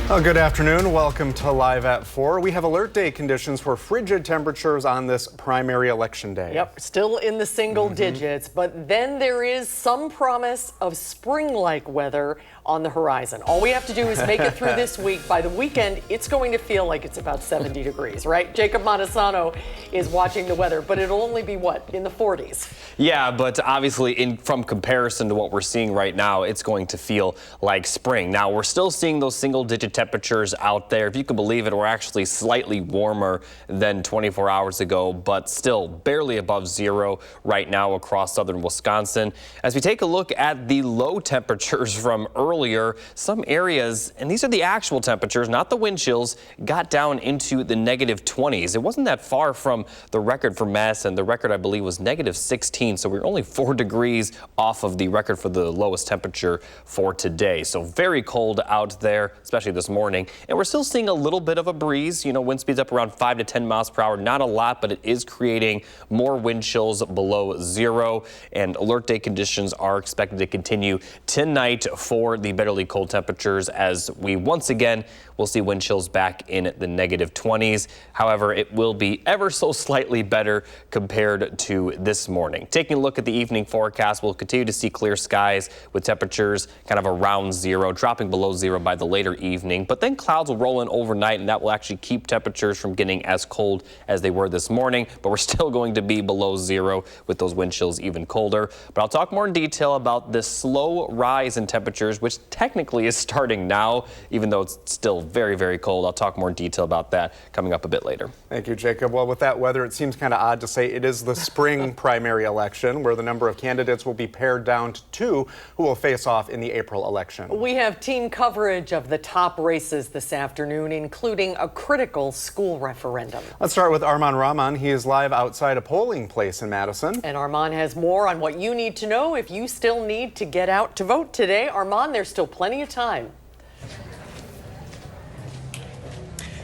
Well, good afternoon. Welcome to Live at 4. We have alert day conditions for frigid temperatures on this primary election day. Yep, still in the single digits, but then there is some promise of spring-like weather on the horizon. All we have to do is make it through this week. By the weekend, it's going to feel like it's about 70 degrees, right? Jacob Montesano is watching the weather, but it'll only be, what, in the 40s? Yeah, but obviously from comparison to what we're seeing right now, it's going to feel like spring. Now, we're still seeing those single-digit temperatures out there. If you can believe it, we're actually slightly warmer than 24 hours ago, but still barely above zero right now across southern Wisconsin. As we take a look at the low temperatures from earlier, some areas, and these are the actual temperatures, not the wind chills, got down into the -20s. It wasn't that far from the record for Madison. The record, I believe, was -16, so we're only 4 degrees off of the record for the lowest temperature for today. So very cold out there, especially this morning. And we're still seeing a little bit of a breeze. You know, wind speeds up around 5 to 10 miles per hour. Not a lot, but it is creating more wind chills below zero. And alert day conditions are expected to continue tonight for the bitterly cold temperatures, as we once again will see wind chills back in the -20s. However, it will be ever so slightly better compared to this morning. Taking a look at the evening forecast, we'll continue to see clear skies with temperatures kind of around zero, dropping below zero by the later evening. But then clouds will roll in overnight, and that will actually keep temperatures from getting as cold as they were this morning. But we're still going to be below zero with those wind chills even colder. But I'll talk more in detail about this slow rise in temperatures, which technically is starting now, even though it's still very, very cold. I'll talk more in detail about that coming up a bit later. Thank you, Jacob. Well, with that weather, it seems kind of odd to say it is the spring primary election, where the number of candidates will be pared down to 2 who will face off in the April election. We have team coverage of the top races this afternoon, including a critical school referendum. Let's start with Arman Rahman. He is live outside a polling place in Madison. And Arman has more on what you need to know if you still need to get out to vote today. Arman, there's still plenty of time.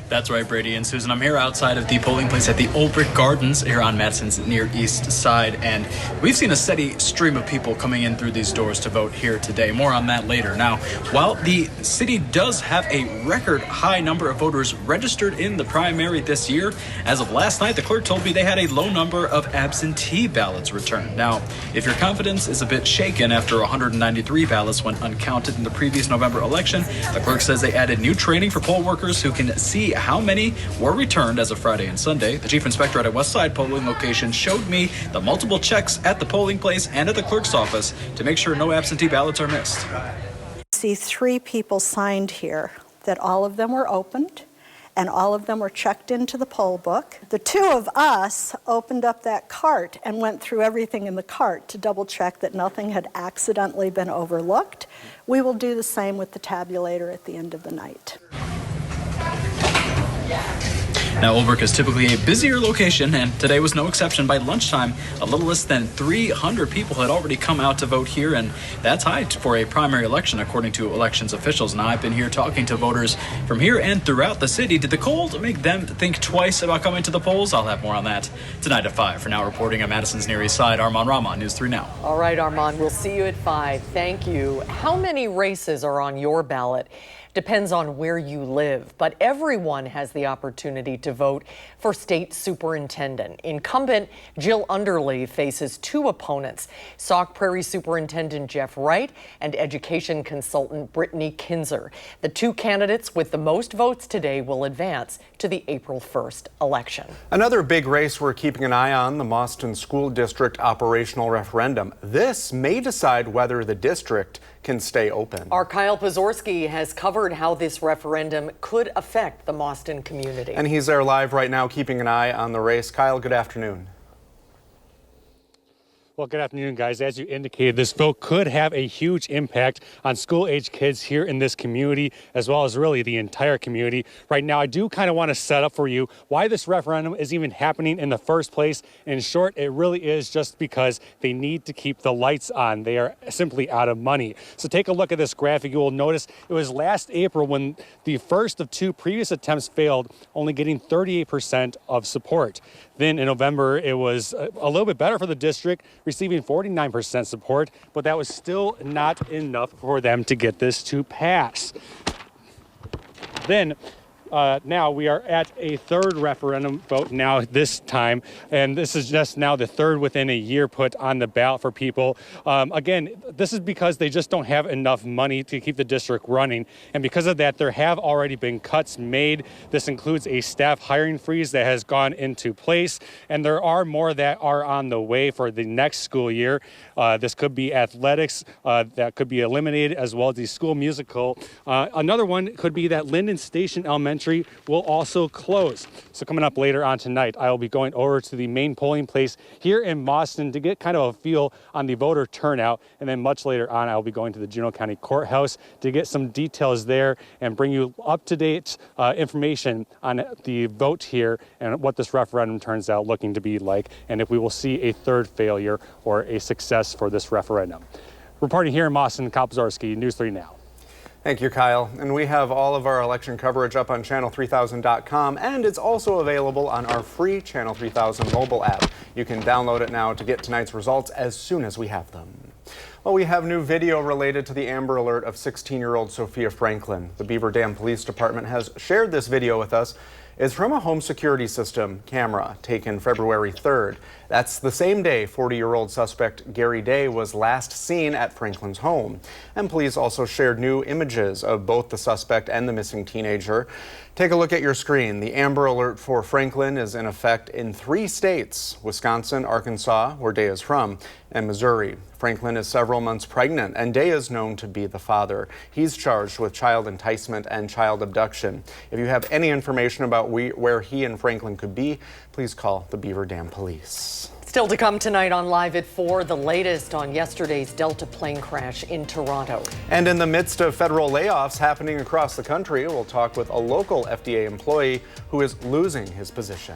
That's right, Brady and Susan. I'm here outside of the polling place at the Old Brick Gardens here on Madison's near east side, and we've seen a steady stream of people coming in through these doors to vote here today. More on that later. Now, while the city does have a record high number of voters registered in the primary this year, as of last night, the clerk told me they had a low number of absentee ballots returned. Now, if your confidence is a bit shaken after 193 ballots went uncounted in the previous November election, the clerk says they added new training for poll workers who can see how many were returned as of Friday and Sunday. The chief inspector at a West Side polling location showed me the multiple checks at the polling place and at the clerk's office to make sure no absentee ballots are missed. I see 3 people signed here that all of them were opened and all of them were checked into the poll book. The 2 of us opened up that cart and went through everything in the cart to double check that nothing had accidentally been overlooked. We will do the same with the tabulator at the end of the night. Now, Old Brick is typically a busier location, and today was no exception. By lunchtime, a little less than 300 people had already come out to vote here, and that's high for a primary election, according to elections officials. Now, I've been here talking to voters from here and throughout the city. Did the cold make them think twice about coming to the polls? I'll have more on that tonight at 5. For now, reporting on Madison's near east side, Arman Rahman, News 3 Now. All right, Arman, we'll see you at 5. Thank you. How many races are on your ballot? Depends on where you live, but everyone has the opportunity to vote for state superintendent. Incumbent Jill Underly faces 2 opponents, Sauk Prairie Superintendent Jeff Wright and education consultant Brittany Kinzer. The 2 candidates with the most votes today will advance to the April 1st election. Another big race we're keeping an eye on, the Boston School District operational referendum. This may decide whether the district can stay open. Our Kyle Pazorski has covered how this referendum could affect the Boston community. And he's there live right now, keeping an eye on the race. Kyle, good afternoon. Well, good afternoon, guys. As you indicated, this vote could have a huge impact on school-age kids here in this community, as well as really the entire community. Right now, I do kind of want to set up for you why this referendum is even happening in the first place. In short, it really is just because they need to keep the lights on. They are simply out of money. So take a look at this graphic. You will notice it was last April when the first of 2 previous attempts failed, only getting 38% of support. Then in November, it was a little bit better for the district, receiving 49% support, but that was still not enough for them to get this to pass. then now we are at a third referendum vote now this time, and this is just now the third within a year put on the ballot for people. Again, this is because they just don't have enough money to keep the district running, and because of that, there have already been cuts made. This includes a staff hiring freeze that has gone into place, and there are more that are on the way for the next school year. This could be athletics that could be eliminated, as well as the school musical. Another one could be that Linden Station Elementary will also close. So coming up later on tonight, I will be going over to the main polling place here in Madison to get kind of a feel on the voter turnout. And then much later on, I will be going to the Juneau County Courthouse to get some details there and bring you up-to-date information on the vote here and what this referendum turns out looking to be like, and if we will see a third failure or a success for this referendum. Reporting here in Madison, Kyle Pazarski, News 3 Now. Thank you, Kyle. And we have all of our election coverage up on channel3000.com, and it's also available on our free Channel 3000 mobile app. You can download it now to get tonight's results as soon as we have them. Well, we have new video related to the Amber Alert of 16-year-old Sophia Franklin. The Beaver Dam Police Department has shared this video with us. It's from a home security system camera taken February 3rd. That's the same day 40-year-old suspect Gary Day was last seen at Franklin's home. And police also shared new images of both the suspect and the missing teenager. Take a look at your screen. The Amber Alert for Franklin is in effect in 3 states: Wisconsin, Arkansas, where Day is from, and Missouri. Franklin is several months pregnant, and Day is known to be the father. He's charged with child enticement and child abduction. If you have any information about where he and Franklin could be, please call the Beaver Dam Police. Still to come tonight on Live at 4, the latest on yesterday's Delta plane crash in Toronto. And in the midst of federal layoffs happening across the country, we'll talk with a local FDA employee who is losing his position.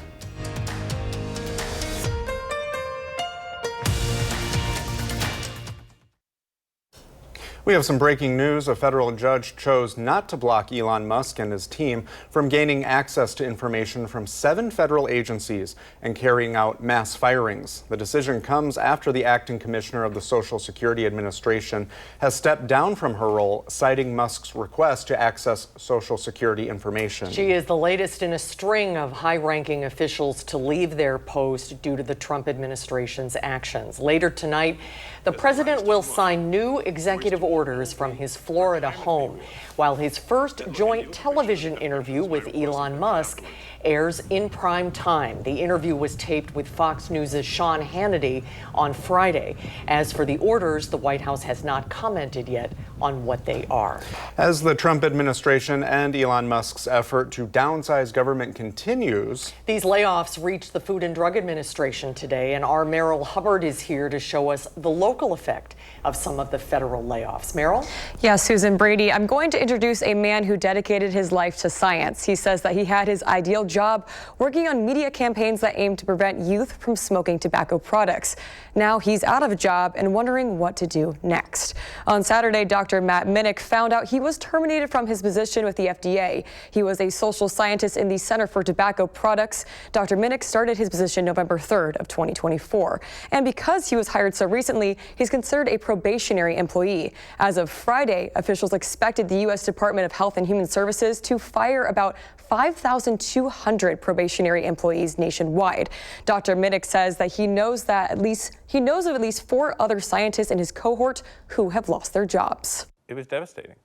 We have some breaking news. A federal judge chose not to block Elon Musk and his team from gaining access to information from 7 federal agencies and carrying out mass firings. The decision comes after the acting commissioner of the Social Security Administration has stepped down from her role, citing Musk's request to access Social Security information. She is the latest in a string of high-ranking officials to leave their post due to the Trump administration's actions. Later tonight, the president will sign new executive orders from his Florida home, while his first joint television interview with Elon Musk airs in prime time. The interview was taped with Fox News' Sean Hannity on Friday. As for the orders, the White House has not commented yet on what they are. As the Trump administration and Elon Musk's effort to downsize government continues, these layoffs reached the Food and Drug Administration today, and our Merrill Hubbard is here to show us the local effect of some of the federal layoffs. Merrill? Yeah, Susan, Brady, I'm going to introduce a man who dedicated his life to science. He says that he had his ideal job working on media campaigns that aim to prevent youth from smoking tobacco products. Now he's out of a job and wondering what to do next. On Saturday, Dr. Matt Minnick found out he was terminated from his position with the FDA. He was a social scientist in the Center for Tobacco Products. Dr. Minnick started his position November 3rd of 2024. And because he was hired so recently, he's considered a probationary employee. As of Friday, officials expected the U.S. Department of Health and Human Services to fire about 5,200 probationary employees nationwide. Dr. Minnick says that he knows of at least 4 other scientists in his cohort who have lost their jobs. It was devastating.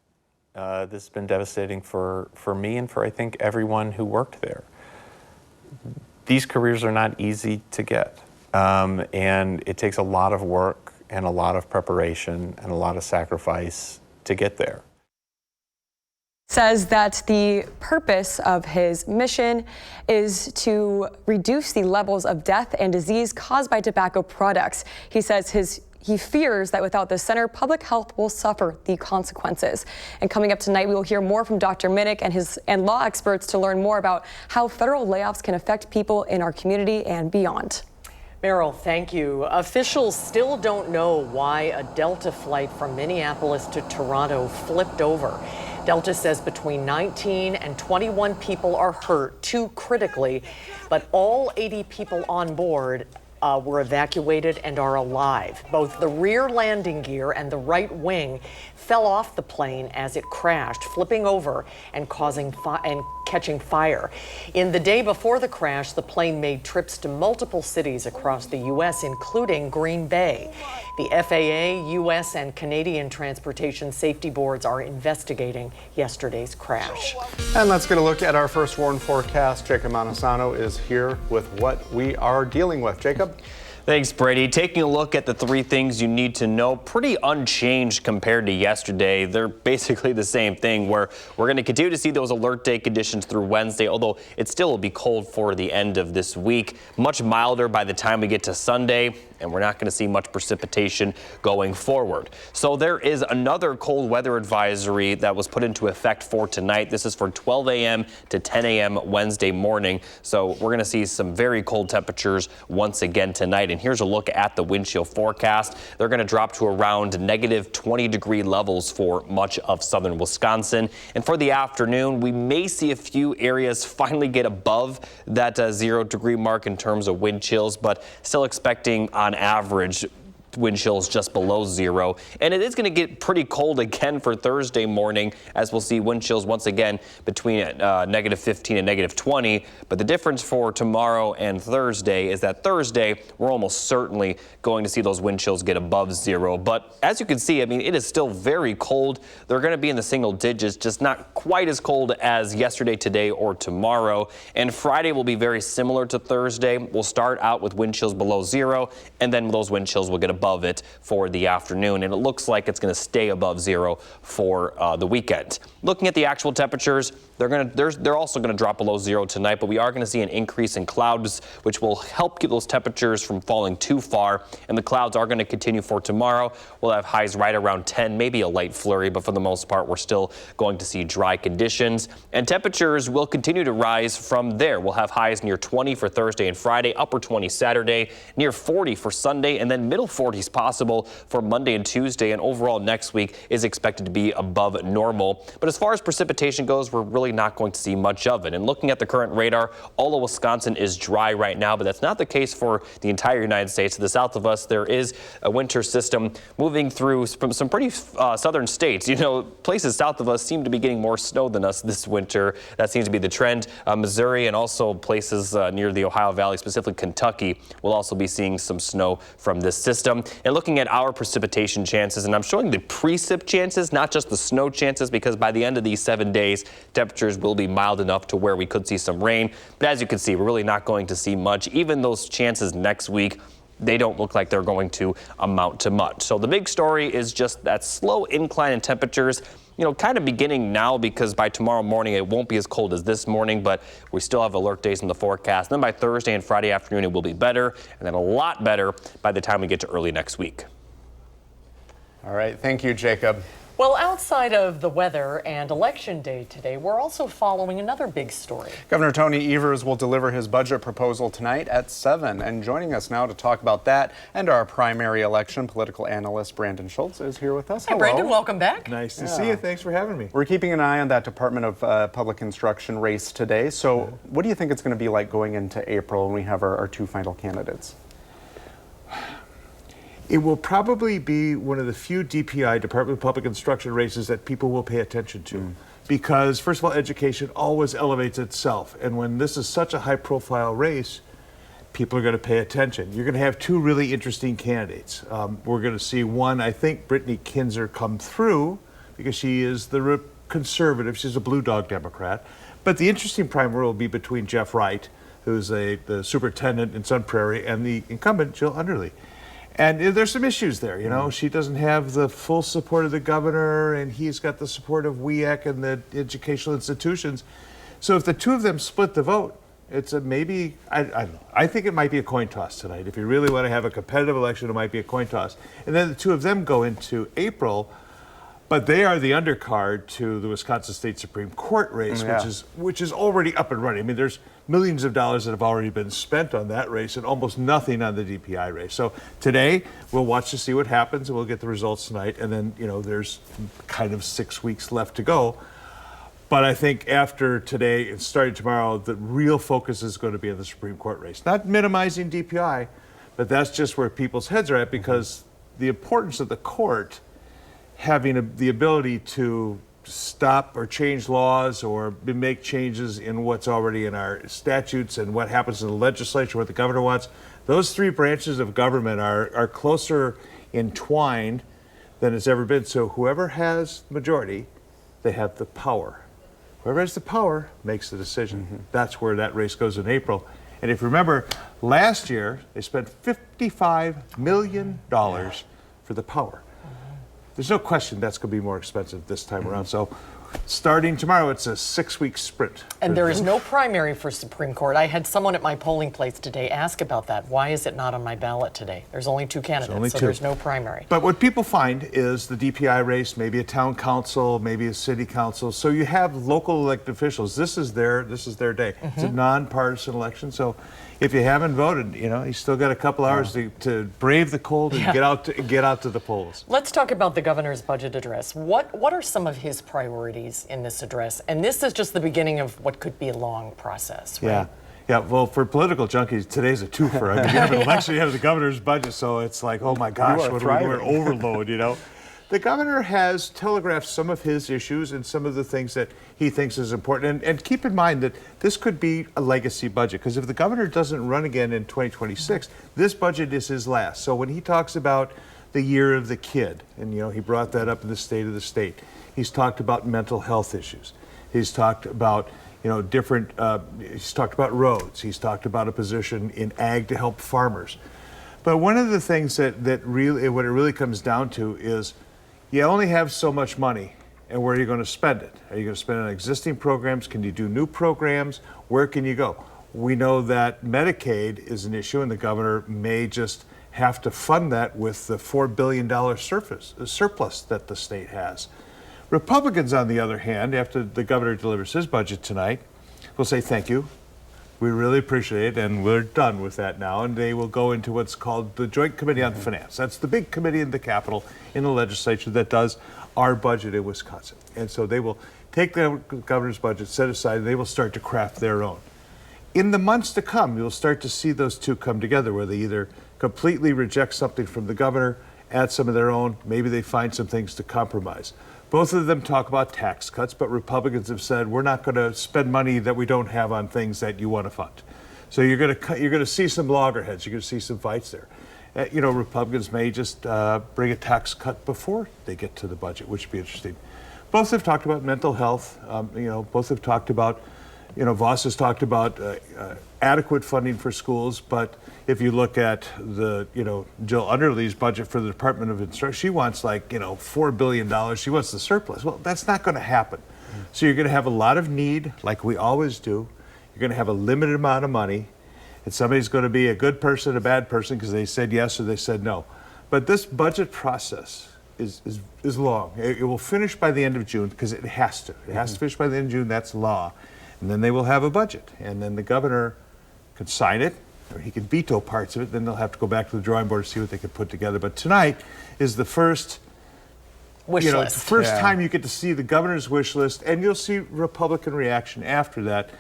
This has been devastating for me and for, I think, everyone who worked there. These careers are not easy to get, and it takes a lot of work and a lot of preparation and a lot of sacrifice to get there. Says that the purpose of his mission is to reduce the levels of death and disease caused by tobacco products. He says he fears that without the center, public health will suffer the consequences. And coming up tonight, we will hear more from Dr. Minnick and law experts to learn more about how federal layoffs can affect people in our community and beyond. Meryl, thank you. Officials still don't know why a Delta flight from Minneapolis to Toronto flipped over. Delta says between 19 and 21 people are hurt, 2 critically, but all 80 people on board were evacuated and are alive. Both the rear landing gear and the right wing fell off the plane as it crashed, flipping over and catching fire. In the day before the crash, the plane made trips to multiple cities across the U.S., including Green Bay. The FAA, U.S. and Canadian transportation safety boards are investigating yesterday's crash. And let's get a look at our first warn forecast. Jacob Montesano is here with what we are dealing with. Jacob? Thanks, Brady. Taking a look at the 3 things you need to know, pretty unchanged compared to yesterday. They're basically the same thing, where we're going to continue to see those alert day conditions through Wednesday, although it still will be cold for the end of this week. Much milder by the time we get to Sunday, and we're not going to see much precipitation going forward. So there is another cold weather advisory that was put into effect for tonight. This is for 12 a.m. to 10 a.m. Wednesday morning. So we're going to see some very cold temperatures once again tonight. And here's a look at the wind chill forecast. They're going to drop to around negative 20-degree levels for much of southern Wisconsin. And for the afternoon, we may see a few areas finally get above that 0-degree mark in terms of wind chills, but still expecting on average wind chills just below 0. And it is going to get pretty cold again for Thursday morning, as we'll see wind chills once again between negative 15 and negative 20. But the difference for tomorrow and Thursday is that Thursday, we're almost certainly going to see those wind chills get above 0. But as you can see, I mean, it is still very cold. They're going to be in the single digits, just not quite as cold as yesterday, today, or tomorrow. And Friday will be very similar to Thursday. We'll start out with wind chills below 0, and then those wind chills will get above it for the afternoon, and it looks like it's going to stay above 0 for the weekend. Looking at the actual temperatures, they're also going to drop below 0 tonight, but we are going to see an increase in clouds, which will help keep those temperatures from falling too far, and the clouds are going to continue for tomorrow. We'll have highs right around 10, maybe a light flurry, but for the most part, we're still going to see dry conditions, and temperatures will continue to rise from there. We'll have highs near 20 for Thursday and Friday, upper 20 Saturday, near 40 for Sunday, and then middle 40s possible for Monday and Tuesday, and overall next week is expected to be above normal. But as far as precipitation goes, we're really not going to see much of it. And looking at the current radar, all of Wisconsin is dry right now, but that's not the case for the entire United States. To the south of us, there is a winter system moving through from some pretty southern states. You know, places south of us seem to be getting more snow than us this winter. That seems to be the trend. Missouri and also places near the Ohio Valley, specifically Kentucky, will also be seeing some snow from this system. And looking at our precipitation chances, and I'm showing the precip chances, not just the snow chances, because by the end of these 7 days, temperatures will be mild enough to where we could see some rain. But as you can see, we're really not going to see much. Even those chances next week, they don't look like they're going to amount to much. So the big story is just that slow incline in temperatures, you know, kind of beginning now, because by tomorrow morning it won't be as cold as this morning, but we still have alert days in the forecast. And then by Thursday and Friday afternoon it will be better, and then a lot better by the time we get to early next week. All right, thank you, Jacob. Well, outside of the weather and Election Day today, we're also following another big story. Governor Tony Evers will deliver his budget proposal tonight at 7. And joining us now to talk about that and our primary election, political analyst Brandon Schultz is here with us. Hey, hello. Brandon, welcome back. Nice to see you. Thanks for having me. We're keeping an eye on that Department of Public Instruction race today. So what do you think it's going to be like going into April when we have our 2 final candidates? It will probably be one of the few DPI, Department of Public Instruction races that people will pay attention to. Because, first of all, education always elevates itself. And when this is such a high-profile race, people are going to pay attention. You're going to have 2 really interesting candidates. We're going to see one, I think, Brittany Kinzer come through, because she is the conservative. She's a blue dog Democrat. But the interesting primary will be between Jeff Wright, who's the superintendent in Sun Prairie, and the incumbent, Jill Underly. And there's some issues there, you know. She doesn't have the full support of the governor, and he's got the support of WIAC and the educational institutions. So if the 2 of them split the vote, it's a maybe, I don't know. I think it might be a coin toss tonight. If you really want to have a competitive election, it might be a coin toss. And then the 2 of them go into April, but they are the undercard to the Wisconsin State Supreme Court race, which is already up and running. I mean, there's millions of dollars that have already been spent on that race and almost nothing on the DPI race. So today we'll watch to see what happens, and we'll get the results tonight. And then, you know, there's kind of 6 weeks left to go. But I think after today and starting tomorrow, the real focus is going to be on the Supreme Court race. Not minimizing DPI, But that's just where people's heads are at, because the importance of the court having the ability to stop or change laws or make changes in what's already in our statutes and what happens in the legislature, what the governor wants. Those three branches of government are closer entwined than it's ever been. So whoever has majority, they have the power. Whoever has the power makes the decision. That's where that race goes in April. And if you remember, last year they spent $55 million for the power. There's no question that's going to be more expensive this time around. So starting tomorrow, it's a 6-week sprint. And there is no primary for Supreme Court. I had someone at my polling place today ask about that. Why is it not on my ballot today? There's only 2 candidates, so there's no primary. But what people find is the DPI race, maybe a town council, maybe a city council. So you have local elected officials. This is their day. It's a nonpartisan election. So if you haven't voted, you still got a couple hours to brave the cold and get out to the polls. Let's talk about the governor's budget address. What are some of his priorities in this address? And this is just the beginning of what could be a long process, right? Yeah, well, for political junkies, today's a twofer. I mean, you have an election, you have the governor's budget, so it's like, oh my gosh, what are we doing? Overload, The governor has telegraphed some of his issues and some of the things that he thinks is important. And keep in mind that this could be a legacy budget, because if the governor doesn't run again in 2026, this budget is his last. So when he talks about the year of the kid, and he brought that up in the State of the State, he's talked about mental health issues. He's talked about he's talked about roads. He's talked about a position in ag to help farmers. But one of the things what it really comes down to is you only have so much money, and where are you going to spend it? Are you going to spend it on existing programs? Can you do new programs? Where can you go? We know that Medicaid is an issue, and the governor may just have to fund that with the $4 billion surplus that the state has. Republicans, on the other hand, after the governor delivers his budget tonight, will say thank you. We really appreciate it, and we're done with that now. And they will go into what's called the Joint Committee on Finance. That's the big committee in the Capitol, in the legislature, that does our budget in Wisconsin. And so they will take the governor's budget, set aside, and they will start to craft their own. In the months to come, you'll start to see those two come together, where they either completely reject something from the governor, add some of their own, maybe they find some things to compromise. Both of them talk about tax cuts, but Republicans have said we're not going to spend money that we don't have on things that you want to fund. So you're going to see some loggerheads. You're going to see some fights there. Republicans may just bring a tax cut before they get to the budget, which would be interesting. Both have talked about mental health. Both have talked about, Voss has talked about adequate funding for schools, but if you look at the, Jill Underly's budget for the Department of Instruction, she wants $4 billion. She wants the surplus. Well, that's not going to happen. So you're going to have a lot of need, like we always do. You're going to have a limited amount of money, and somebody's going to be a good person, a bad person, because they said yes or they said no. But this budget process is long. It will finish by the end of June, because it has to. It has to finish by the end of June. That's law. And then they will have a budget, and then the governor could sign it, or he could veto parts of it. Then they'll have to go back to the drawing board to see what they could put together. But tonight is the first time you get to see the governor's wish list, and you'll see Republican reaction after that.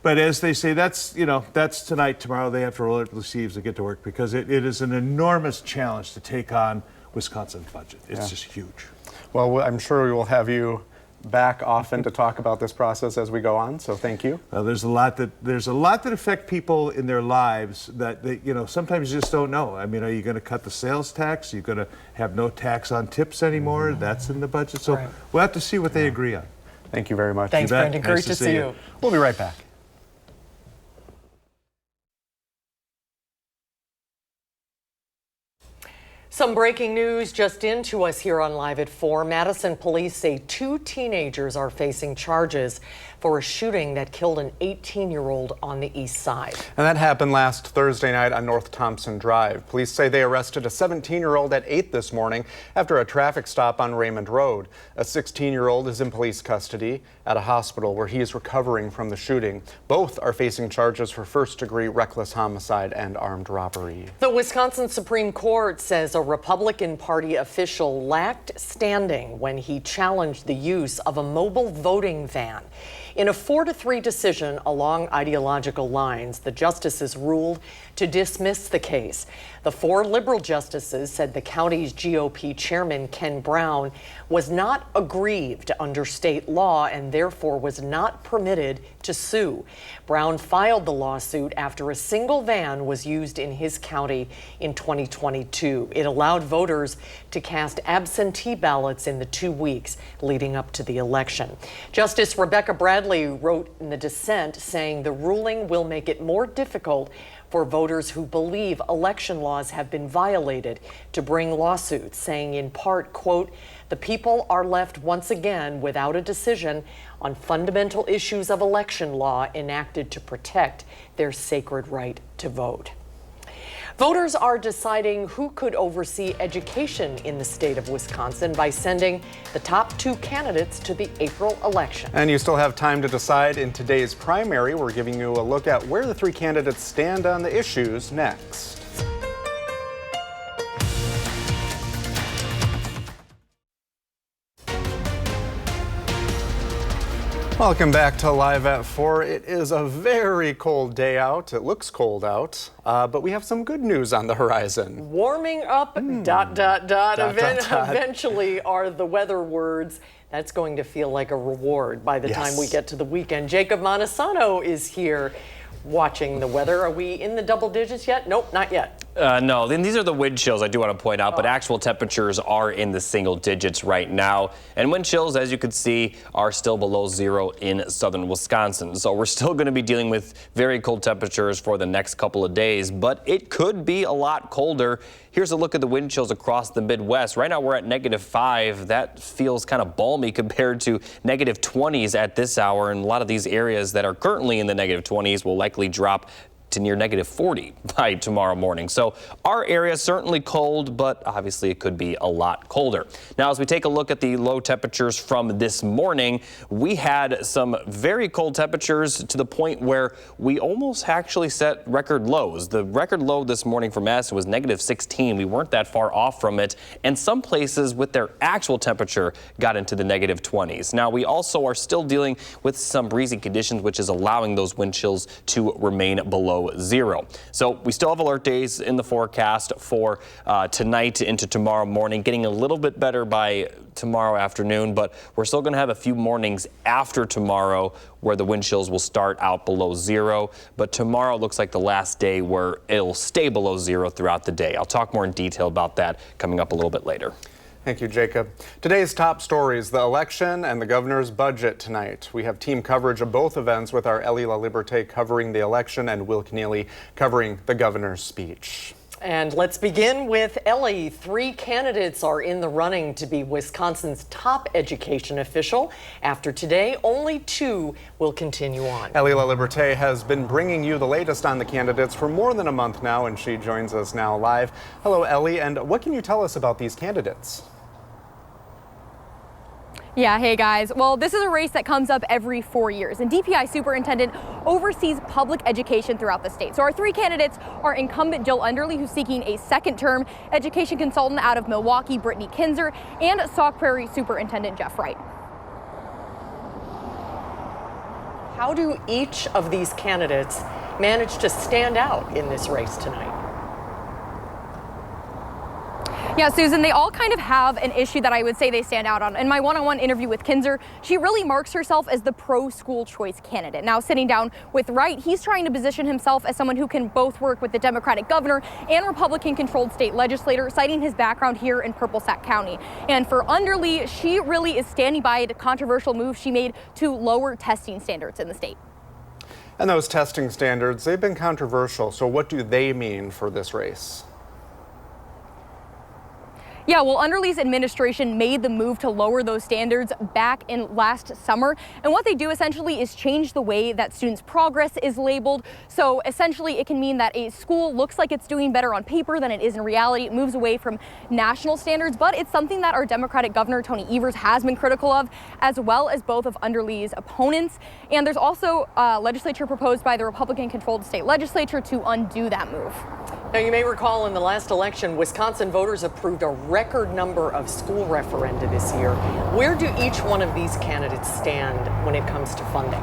But as they say, that's tonight. Tomorrow they have to roll up the sleeves and get to work, because it is an enormous challenge to take on Wisconsin's budget. It's just huge. Well, I'm sure we will have you back often to talk about this process as we go on. So thank you. Well, there's a lot that affect people in their lives that they, sometimes you just don't know. I mean, are you going to cut the sales tax? Are you going to have no tax on tips anymore? That's in the budget. So we'll have to see what they agree on. Thank you very much. Thanks, Brendan. Great to see you. We'll be right back. Some breaking news just into us here on Live at 4. Madison police say 2 teenagers are facing charges for a shooting that killed an 18-year-old on the east side. And that happened last Thursday night on North Thompson Drive. Police say they arrested a 17-year-old at 8 this morning after a traffic stop on Raymond Road. A 16-year-old is in police custody at a hospital where he is recovering from the shooting. Both are facing charges for first-degree reckless homicide and armed robbery. The Wisconsin Supreme Court says a Republican Party official lacked standing when he challenged the use of a mobile voting van. In a 4-3 decision along ideological lines, the justices ruled to dismiss the case. The 4 liberal justices said the county's GOP chairman, Ken Brown, was not aggrieved under state law and therefore was not permitted to sue. Brown filed the lawsuit after a single van was used in his county in 2022. It allowed voters to cast absentee ballots in the 2 weeks leading up to the election. Justice Rebecca Bradley wrote in the dissent saying the ruling will make it more difficult for voters who believe election laws have been violated to bring lawsuits, saying in part, quote, the people are left once again without a decision on fundamental issues of election law enacted to protect their sacred right to vote. Voters are deciding who could oversee education in the state of Wisconsin by sending the top 2 candidates to the April election. And you still have time to decide in today's primary. We're giving you a look at where the 3 candidates stand on the issues next. Welcome back to Live at 4. It is a very cold day out. It looks cold out, but we have some good news on the horizon. Warming up, ... Eventually are the weather words. That's going to feel like a reward by the time we get to the weekend. Jacob Montesano is here watching the weather. Are we in the double digits yet? Nope, not yet. No, then these are the wind chills I do want to point out, but actual temperatures are in the single digits right now. And wind chills, as you can see, are still below 0 in southern Wisconsin. So we're still going to be dealing with very cold temperatures for the next couple of days, but it could be a lot colder. Here's a look at the wind chills across the Midwest. Right now we're at -5. That feels kind of balmy compared to -20s at this hour. And a lot of these areas that are currently in the -20s will likely drop to near -40 by tomorrow morning. So our area is certainly cold, but obviously it could be a lot colder. Now, as we take a look at the low temperatures from this morning, we had some very cold temperatures to the point where we almost actually set record lows. The record low this morning for Madison was -16. We weren't that far off from it, and some places with their actual temperature got into the -20s. Now, we also are still dealing with some breezy conditions, which is allowing those wind chills to remain below 0. So we still have alert days in the forecast for tonight into tomorrow morning, getting a little bit better by tomorrow afternoon, but we're still going to have a few mornings after tomorrow where the wind chills will start out below 0. But tomorrow looks like the last day where it'll stay below 0 throughout the day. I'll talk more in detail about that coming up a little bit later. Thank you, Jacob. Today's top stories, the election and the governor's budget tonight. We have team coverage of both events with our Ellie LaLiberte covering the election and Will Keneally covering the governor's speech. And let's begin with Ellie. 3 candidates are in the running to be Wisconsin's top education official. After today, only 2 will continue on. Ellie LaLiberte has been bringing you the latest on the candidates for more than a month now, and she joins us now live. Hello, Ellie, and what can you tell us about these candidates? Yeah, hey guys. Well, this is a race that comes up every 4 years, and DPI superintendent oversees public education throughout the state. So our 3 candidates are incumbent Jill Underly, who's seeking a 2nd term, education consultant out of Milwaukee, Brittany Kinzer, and Sauk Prairie Superintendent Jeff Wright. How do each of these candidates manage to stand out in this race tonight? Yeah, Susan, they all kind of have an issue that I would say they stand out on. In my one-on-one interview with Kinzer, she really marks herself as the pro-school choice candidate. Now, sitting down with Wright, he's trying to position himself as someone who can both work with the Democratic governor and Republican-controlled state legislator, citing his background here in Purple Sac County. And for Underly, she really is standing by the controversial move she made to lower testing standards in the state. And those testing standards, they've been controversial. So what do they mean for this race? Yeah, well, Underly's administration made the move to lower those standards back in last summer. And what they do essentially is change the way that students' progress is labeled. So essentially, it can mean that a school looks like it's doing better on paper than it is in reality. It moves away from national standards, but it's something that our Democratic Governor, Tony Evers, has been critical of, as well as both of Underly's opponents. And there's also legislature proposed by the Republican-controlled state legislature to undo that move. Now, you may recall in the last election, Wisconsin voters approved a record number of school referenda this year. Where do each one of these candidates stand when it comes to funding?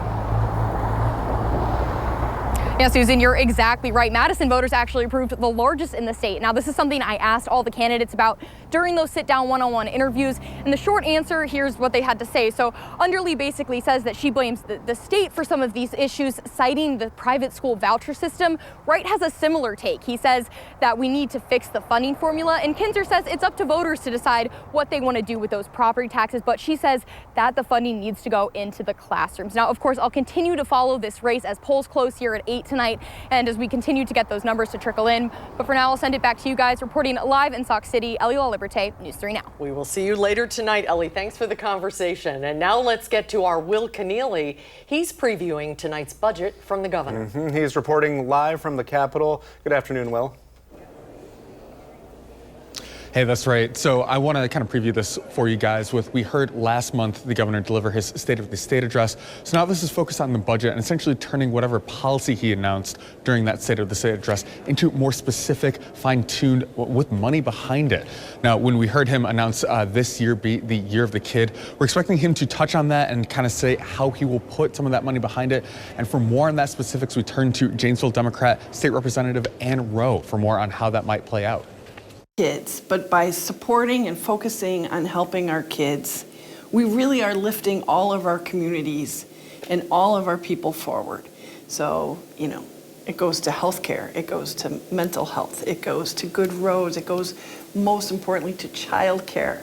Yeah, Susan, you're exactly right. Madison voters actually approved the largest in the state. Now, this is something I asked all the candidates about during those sit-down one-on-one interviews. And the short answer, here's what they had to say. So Underly basically says that she blames the state for some of these issues, citing the private school voucher system. Wright has a similar take. He says that we need to fix the funding formula. And Kinzer says it's up to voters to decide what they want to do with those property taxes. But she says that the funding needs to go into the classrooms. Now, of course, I'll continue to follow this race as polls close here at 8 tonight, and as we continue to get those numbers to trickle in. But for now, I'll send it back to you guys. Reporting live in Sauk City, Ellie LaLiberte, News 3 Now. We will see you later tonight, Ellie. Thanks for the conversation. And now let's get to our Will Keneally. He's previewing tonight's budget from the governor. He's reporting live from the Capitol. Good afternoon, Will. Hey, that's right. So I want to kind of preview this for you guys. We heard last month the governor deliver his State of the State address. So now this is focused on the budget and essentially turning whatever policy he announced during that State of the State address into more specific, fine-tuned, with money behind it. Now, when we heard him announce this year be the year of the kid, we're expecting him to touch on that and kind of say how he will put some of that money behind it. And for more on that specifics, we turn to Janesville Democrat State Representative Ann Rowe for more on how that might play out. Kids, but by supporting and focusing on helping our kids, we really are lifting all of our communities and all of our people forward. So, you know, it goes to healthcare, it goes to mental health, it goes to good roads, it goes most importantly to childcare.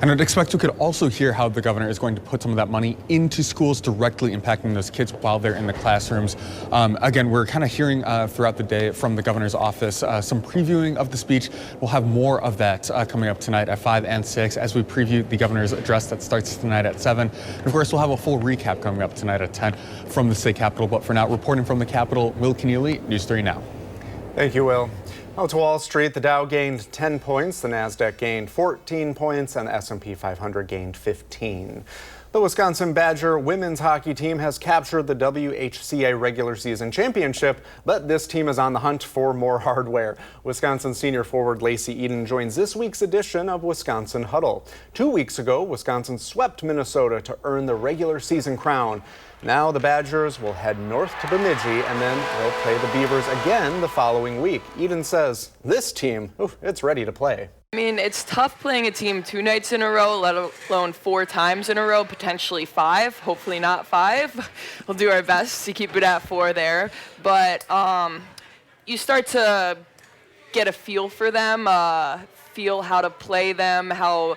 And I'd expect we could also hear how the governor is going to put some of that money into schools, directly impacting those kids while they're in the classrooms. Again, we're kind of hearing throughout the day from the governor's office some previewing of the speech. We'll have more of that coming up tonight at 5 and 6 as we preview the governor's address that starts tonight at 7. And of course, we'll have a full recap coming up tonight at 10 from the state capitol. But for now, reporting from the Capitol, Will Keneally, News 3 Now. Thank you, Will. Out to Wall Street, the Dow gained 10 points, the Nasdaq gained 14 points, and the S&P 500 gained 15. The Wisconsin Badger women's hockey team has captured the WHCA regular season championship, but this team is on the hunt for more hardware. Wisconsin senior forward Lacey Eden joins this week's edition of Wisconsin Huddle. 2 weeks ago, Wisconsin swept Minnesota to earn the regular season crown. Now the Badgers will head north to Bemidji, and then they'll play the Beavers again the following week. Eden says this team, it's ready to play. I mean, it's tough playing a team 2 nights in a row, let alone 4 times in a row, potentially 5, hopefully not 5. We'll do our best to keep it at 4 there. But you start to get a feel for them, feel how to play them, how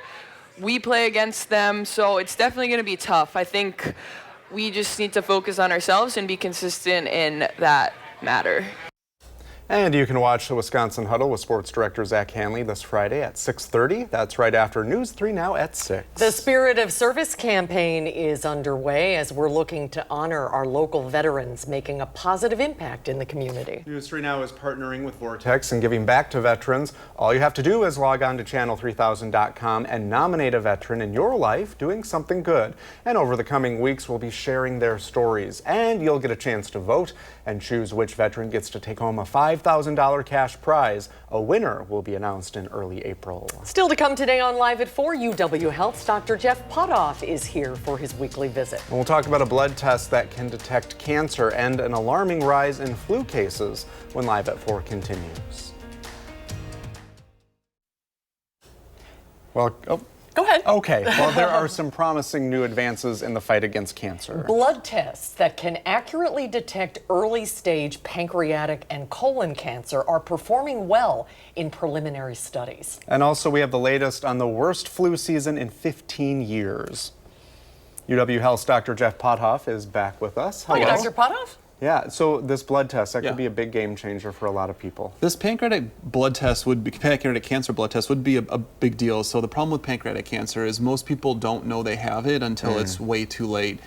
we play against them. So it's definitely going to be tough. I think we just need to focus on ourselves and be consistent in that matter. And you can watch the Wisconsin Huddle with Sports Director Zach Hanley this Friday at 6:30. That's right after News 3 Now at 6. The Spirit of Service campaign is underway as we're looking to honor our local veterans, making a positive impact in the community. News 3 Now is partnering with Vortex and giving back to veterans. All you have to do is log on to channel3000.com and nominate a veteran in your life doing something good. And over the coming weeks, we'll be sharing their stories. And you'll get a chance to vote and choose which veteran gets to take home a $5,000 cash prize. A winner will be announced in early April. Still to come today on Live at 4, UW Health's Dr. Jeff Potoff is here for his weekly visit. And we'll talk about a blood test that can detect cancer and an alarming rise in flu cases when Live at 4 continues. Well, Go ahead. Okay, well, there are some promising new advances in the fight against cancer. Blood tests that can accurately detect early-stage pancreatic and colon cancer are performing well in preliminary studies. And also, we have the latest on the worst flu season in 15 years. UW Health's Dr. Jeff Potoff is back with us. Hello. Hi, Dr. Potoff. Yeah, so this blood test, that could be a big game changer for a lot of people. This pancreatic cancer blood test would be a big deal. So the problem with pancreatic cancer is most people don't know they have it until it's way too late.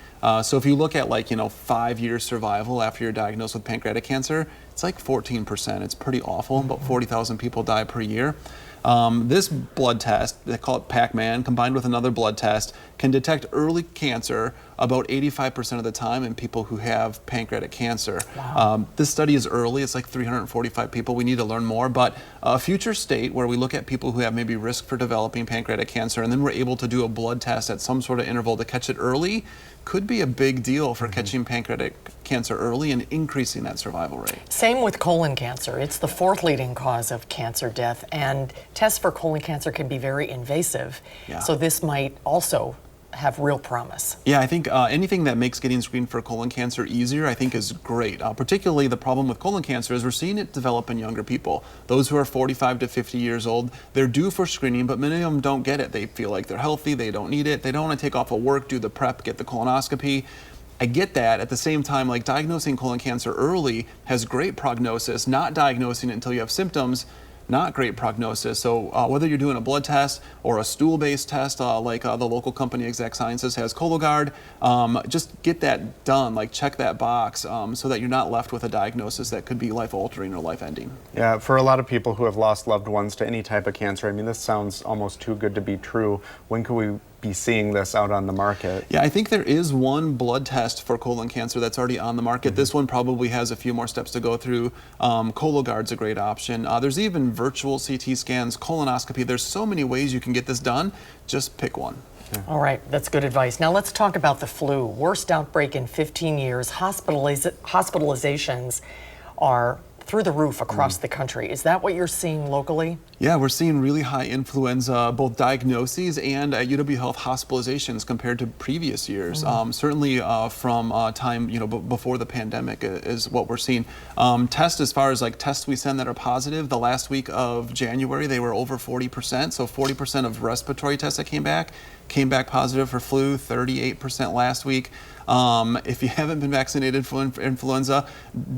So if you look at 5-year survival after you're diagnosed with pancreatic cancer, it's like 14%. It's pretty awful. About 40,000 people die per year. This blood test, they call it Pac-Man, combined with another blood test, can detect early cancer about 85% of the time in people who have pancreatic cancer. Wow. This study is early, it's like 345 people. We need to learn more, but a future state where we look at people who have maybe risk for developing pancreatic cancer, and then we're able to do a blood test at some sort of interval to catch it early, could be a big deal for catching pancreatic cancer early and increasing that survival rate. Same with colon cancer. It's the fourth leading cause of cancer death, and tests for colon cancer can be very invasive. Yeah. So this might also have real promise. Yeah, I think anything that makes getting screened for colon cancer easier, I think is great. Particularly the problem with colon cancer is we're seeing it develop in younger people. Those who are 45 to 50 years old, they're due for screening, but many of them don't get it. They feel like they're healthy, they don't need it, they don't want to take off of work, do the prep, get the colonoscopy. I get that. At the same time, like, diagnosing colon cancer early has great prognosis. Not diagnosing it until you have symptoms, not great prognosis. So whether you're doing a blood test or a stool-based test, like the local company Exact Sciences has Cologuard, just get that done, like check that box, so that you're not left with a diagnosis that could be life-altering or life-ending. Yeah, for a lot of people who have lost loved ones to any type of cancer, I mean, this sounds almost too good to be true. When can we be seeing this out on the market? Yeah, I think there is one blood test for colon cancer that's already on the market. This one probably has a few more steps to go through. Cologuard's a great option. There's even virtual CT scans, colonoscopy. There's so many ways you can get this done. Just pick one. Yeah. All right, that's good advice. Now let's talk about the flu. Worst outbreak in 15 years. Hospitalizations are through the roof across the country. Is that what you're seeing locally? Yeah, we're seeing really high influenza, both diagnoses and at UW Health hospitalizations compared to previous years. Certainly from time, before the pandemic is what we're seeing. Tests, as far as like tests we send that are positive, the last week of January, they were over 40%. So 40% of respiratory tests that came back positive for flu, 38% last week. If you haven't been vaccinated for influenza,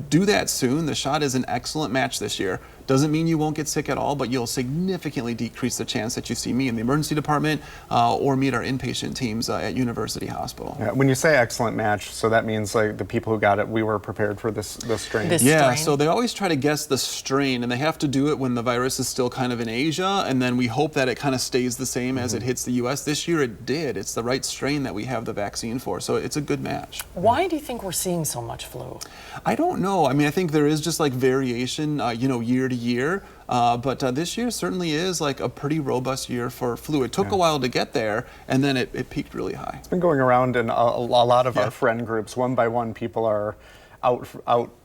do that soon. The shot is an excellent match this year. Doesn't mean you won't get sick at all, but you'll significantly decrease the chance that you see me in the emergency department or meet our inpatient teams at University Hospital. Yeah, when you say excellent match, so that means like the people who got it, we were prepared for this strain. Yeah, so they always try to guess the strain, and they have to do it when the virus is still kind of in Asia, and then we hope that it kind of stays the same as it hits the U.S. This year it did. It's the right strain that we have the vaccine for, so it's a good match. Why do you think we're seeing so much flu? I don't know. I mean, I think there is just like variation, year to year. But this year certainly is like a pretty robust year for flu. It took a while to get there, and then it peaked really high. It's been going around in a lot of our friend groups. One by one, people are out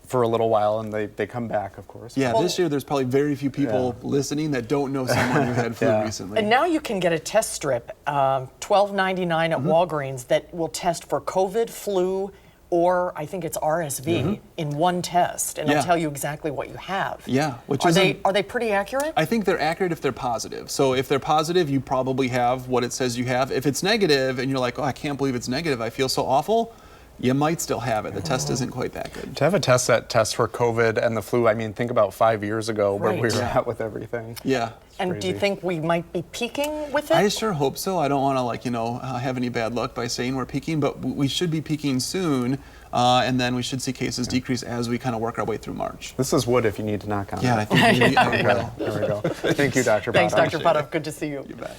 for a little while, and they come back, of course. Yeah, this year there's probably very few people listening that don't know someone who had flu recently. And now you can get a test strip, $12.99 at Walgreens, that will test for COVID, flu, or I think it's RSV in one test, and it'll tell you exactly what you have. Yeah, which are they pretty accurate? I think they're accurate if they're positive. So if they're positive, you probably have what it says you have. If it's negative and you're like, oh, I can't believe it's negative, I feel so awful, you might still have it. The test isn't quite that good. To have a test that tests for COVID and the flu, I mean, think about 5 years ago where we were at with everything. Yeah. And do you think we might be peaking with it? I sure hope so. I don't want to have any bad luck by saying we're peaking, but we should be peaking soon, and then we should see cases decrease as we kind of work our way through March. This is wood if you need to knock on it. Yeah, I think we will. There we go. Thank you, Dr. Potoff. Thanks, Dr. Potoff. Good to see you. You bet.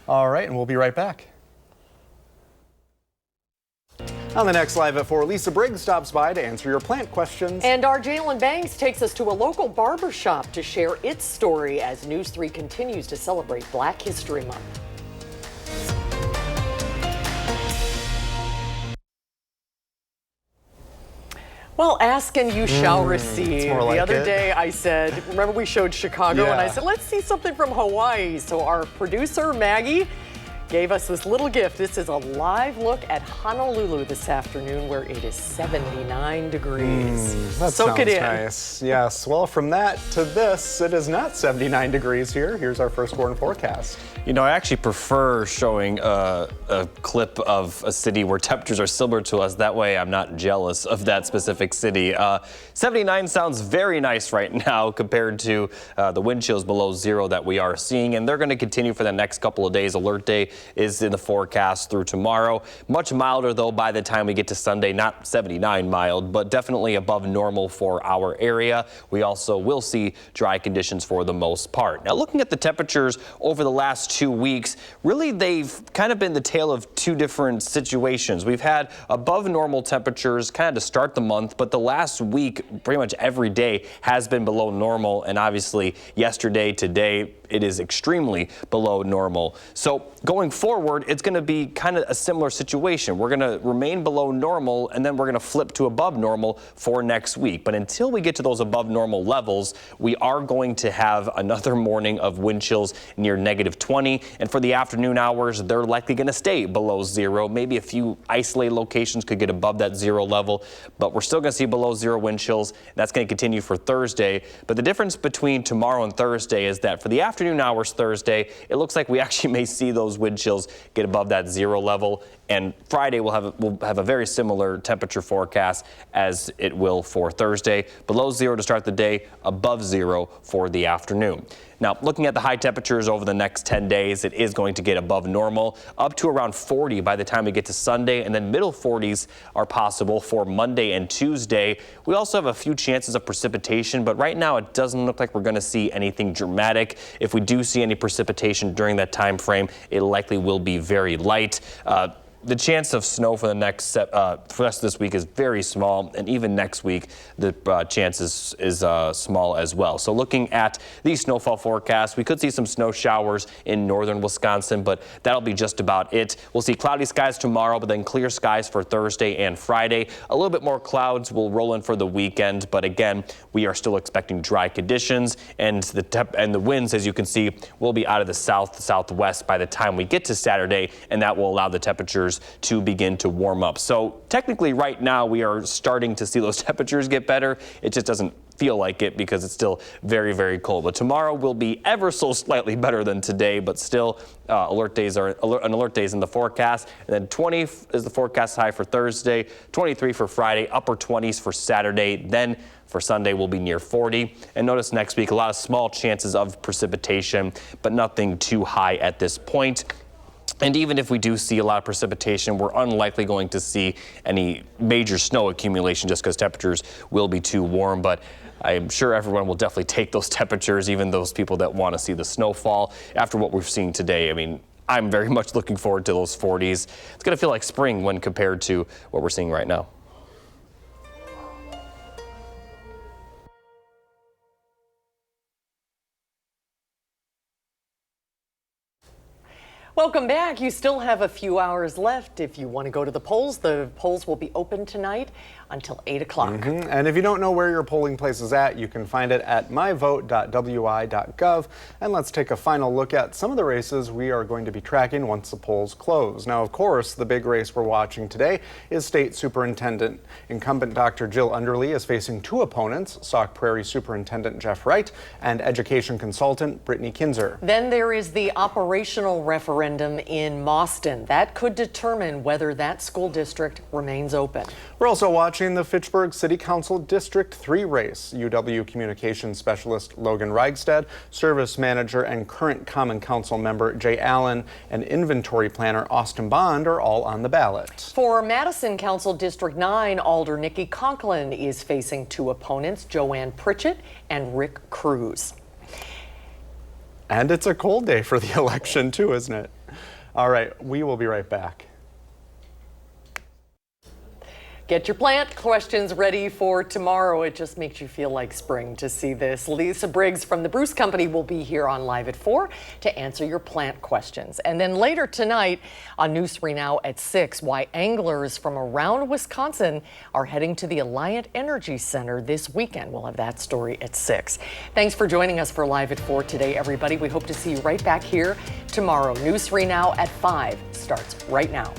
All right, and we'll be right back. On the next Live at 4, Lisa Briggs stops by to answer your plant questions. And our Jalen Banks takes us to a local barbershop to share its story as News 3 continues to celebrate Black History Month. Well, ask and you shall receive. Like the other day I said, remember we showed Chicago and I said, let's see something from Hawaii. So our producer, Maggie, gave us this little gift. This is a live look at Honolulu this afternoon where it is 79 degrees. That Soak it in. Nice. Yes. Well, from that to this, it is not 79 degrees here. Here's our first warn forecast. You know, I actually prefer showing a clip of a city where temperatures are similar to us. That way I'm not jealous of that specific city. 79 sounds very nice right now compared to the wind chills below zero that we are seeing. And they're going to continue for the next couple of days. Alert day is in the forecast through tomorrow. Much milder, though, by the time we get to Sunday. Not 79 mild, but definitely above normal for our area. We also will see dry conditions for the most part. Now, looking at the temperatures over the last 2 weeks, really they've kind of been the tale of two different situations. We've had above normal temperatures kind of to start the month, but the last week, pretty much every day has been below normal. And obviously yesterday, today, it is extremely below normal. So going forward, it's going to be kind of a similar situation. We're going to remain below normal, and then we're going to flip to above normal for next week. But until we get to those above normal levels, we are going to have another morning of wind chills near -20. And for the afternoon hours, they're likely going to stay below zero. Maybe a few isolated locations could get above that zero level, but we're still going to see below zero wind chills. That's going to continue for Thursday. But the difference between tomorrow and Thursday is that for the afternoon hours Thursday, it looks like we actually may see those wind chills get above that zero level. And Friday we'll have a very similar temperature forecast as it will for Thursday. Below zero to start the day, above zero for the afternoon. Now, looking at the high temperatures over the next 10 days, it is going to get above normal, up to around 40 by the time we get to Sunday, and then middle 40s are possible for Monday and Tuesday. We also have a few chances of precipitation, but right now it doesn't look like we're going to see anything dramatic. If we do see any precipitation during that time frame, it likely will be very light. The chance of snow for the next for the rest of this week is very small, and even next week the chance is small as well. So looking at the snowfall forecast, we could see some snow showers in northern Wisconsin, but that'll be just about it. We'll see cloudy skies tomorrow, but then clear skies for Thursday and Friday. A little bit more clouds will roll in for the weekend, but again, we are still expecting dry conditions, and the winds, as you can see, will be out of the southwest by the time we get to Saturday, and that will allow the temperatures to begin to warm up. So technically right now we are starting to see those temperatures get better. It just doesn't feel like it because it's still very, very cold. But tomorrow will be ever so slightly better than today, but still alert days in the forecast. And then 20 is the forecast high for Thursday, 23 for Friday, upper 20s for Saturday. Then for Sunday, we'll be near 40. And notice next week, a lot of small chances of precipitation, but nothing too high at this point. And even if we do see a lot of precipitation, we're unlikely going to see any major snow accumulation just because temperatures will be too warm. But I'm sure everyone will definitely take those temperatures, even those people that want to see the snowfall. After what we've seen today, I mean, I'm very much looking forward to those 40s. It's going to feel like spring when compared to what we're seeing right now. Welcome back. You still have a few hours left. If you want to go to the polls will be open tonight until 8 o'clock. And if you don't know where your polling place is at, you can find it at myvote.wi.gov. And let's take a final look at some of the races we are going to be tracking once the polls close. Now, of course, the big race we're watching today is State Superintendent. Incumbent Dr. Jill Underly is facing two opponents, Sauk Prairie Superintendent Jeff Wright and Education Consultant Brittany Kinzer. Then there is the operational referendum in Mauston. That could determine whether that school district remains open. We're also watching the Fitchburg City Council District 3 race. UW Communications Specialist Logan Reigstad, Service Manager and current Common Council member Jay Allen, and Inventory Planner Austin Bond are all on the ballot. For Madison Council District 9, Alder Nikki Conklin is facing two opponents, Joanne Pritchett and Rick Cruz. And it's a cold day for the election too, isn't it? All right, we will be right back. Get your plant questions ready for tomorrow. It just makes you feel like spring to see this. Lisa Briggs from the Bruce Company will be here on Live at 4 to answer your plant questions. And then later tonight on News 3 Now at 6, why anglers from around Wisconsin are heading to the Alliant Energy Center this weekend. We'll have that story at 6. Thanks for joining us for Live at 4 today, everybody. We hope to see you right back here tomorrow. News 3 Now at 5 starts right now.